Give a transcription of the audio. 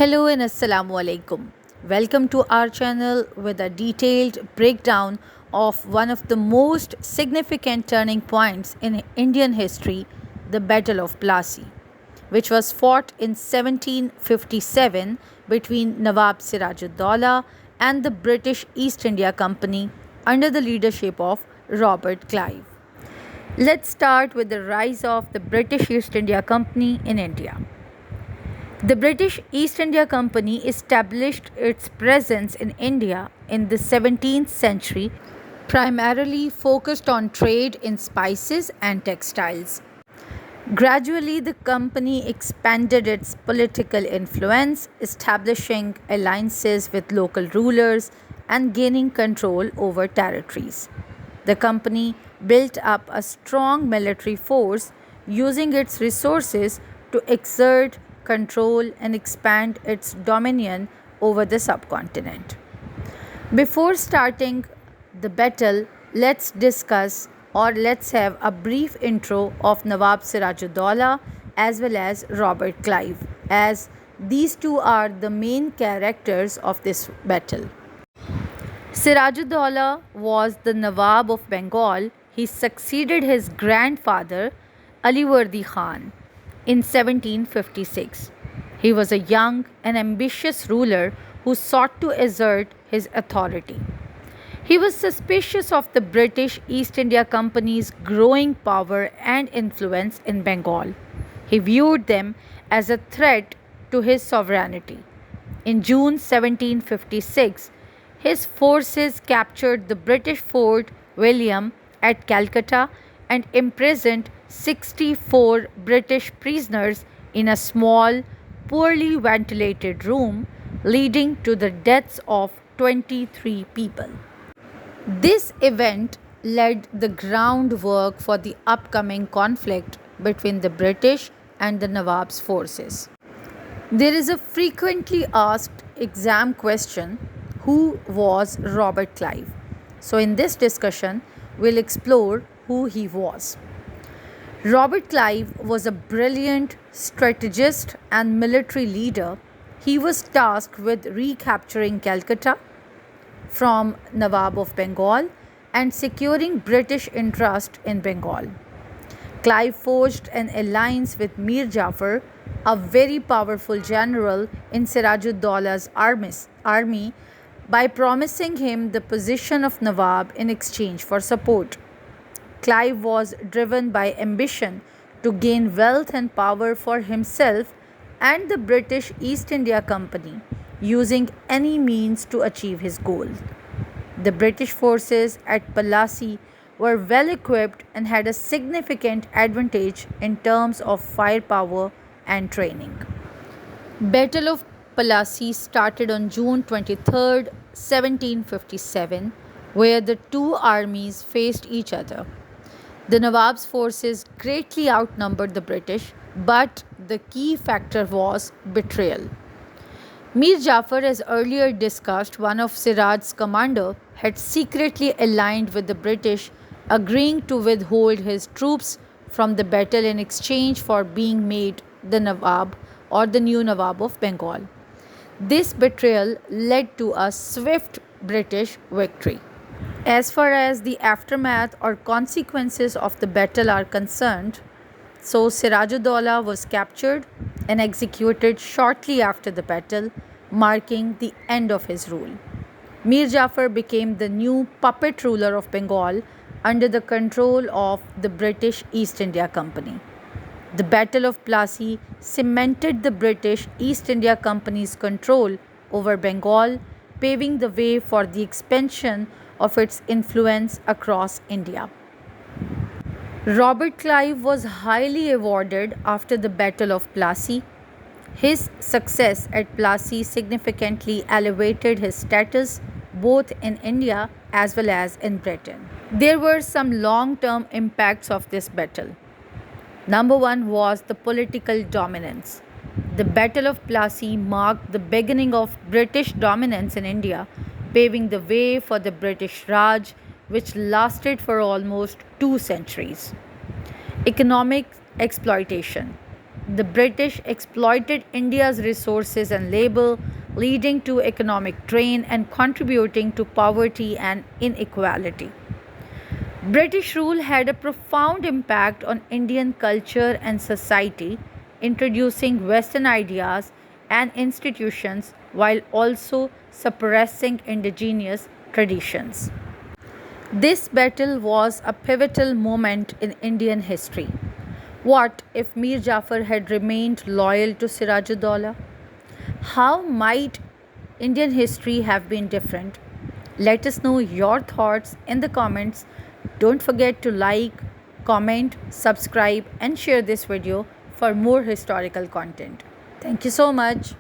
Hello and Assalamu alaikum. Welcome to our channel with a detailed breakdown of one of the most significant turning points in Indian history, the Battle of Plassey, which was fought in 1757 between Nawab Sirajuddaulah and the British East India Company under the leadership of Robert Clive. Let's start with the rise of the British East India Company in India. The British East India Company established its presence in India in the 17th century, primarily focused on trade in spices and textiles. Gradually, the company expanded its political influence, establishing alliances with local rulers and gaining control over territories. The company built up a strong military force, using its resources to exert control and expand its dominion over the subcontinent. Before starting the battle, let's have a brief intro of Nawab Sirajuddaulah as well as Robert Clive, as these two are the main characters of this battle. Sirajuddaulah was the Nawab of Bengal. He succeeded his grandfather Alivardi Khan in 1756. He was a young and ambitious ruler who sought to assert his authority. He was suspicious of the British East India Company's growing power and influence in Bengal. He viewed them as a threat to his sovereignty. In June 1756, his forces captured the British Fort William at Calcutta and imprisoned 64 British prisoners in a small, poorly ventilated room, leading to the deaths of 23 people. This event laid the groundwork for the upcoming conflict between the British and the Nawab's forces. There is a frequently asked exam question: who was Robert Clive? So, in this discussion, we'll explore who he was. Robert Clive was a brilliant strategist and military leader. He was tasked with recapturing Calcutta from Nawab of Bengal and securing British interest in Bengal. Clive forged an alliance with Mir Jafar, a very powerful general in Sirajuddaullah's army, by promising him the position of Nawab in exchange for support. Clive was driven by ambition to gain wealth and power for himself and the British East India Company, using any means to achieve his goal. The British forces at Plassey were well equipped and had a significant advantage in terms of firepower and training. Battle of Plassey started on June 23, 1757, where the two armies faced each other. The Nawab's forces greatly outnumbered the British, but the key factor was betrayal. Mir Jafar, as earlier discussed, one of Siraj's commander, had secretly aligned with the British, agreeing to withhold his troops from the battle in exchange for being made the Nawab or the new Nawab of Bengal. This betrayal led to a swift British victory. As far as the aftermath or consequences of the battle are concerned, so Sirajuddaulah was captured and executed shortly after the battle, marking the end of his rule. Mir Jafar became the new puppet ruler of Bengal under the control of the British East India Company. The Battle of Plassey cemented the British East India Company's control over Bengal, paving the way for the expansion of its influence across India. Robert Clive was highly awarded after the Battle of Plassey. His success at Plassey significantly elevated his status both in India as well as in Britain. There were some long-term impacts of this battle. Number one was the political dominance. The Battle of Plassey marked the beginning of British dominance in India, paving the way for the British Raj, which lasted for almost 2 centuries. Economic exploitation. The British exploited India's resources and labor, leading to economic drain and contributing to poverty and inequality. British rule had a profound impact on Indian culture and society, introducing Western ideas and institutions while also suppressing indigenous traditions. This battle was a pivotal moment in Indian history. What if Mir Jafar had remained loyal to Sirajuddaula? How might Indian history have been different? Let us know your thoughts in the comments. Don't forget to like, comment, subscribe, and share this video for more historical content. Thank you so much.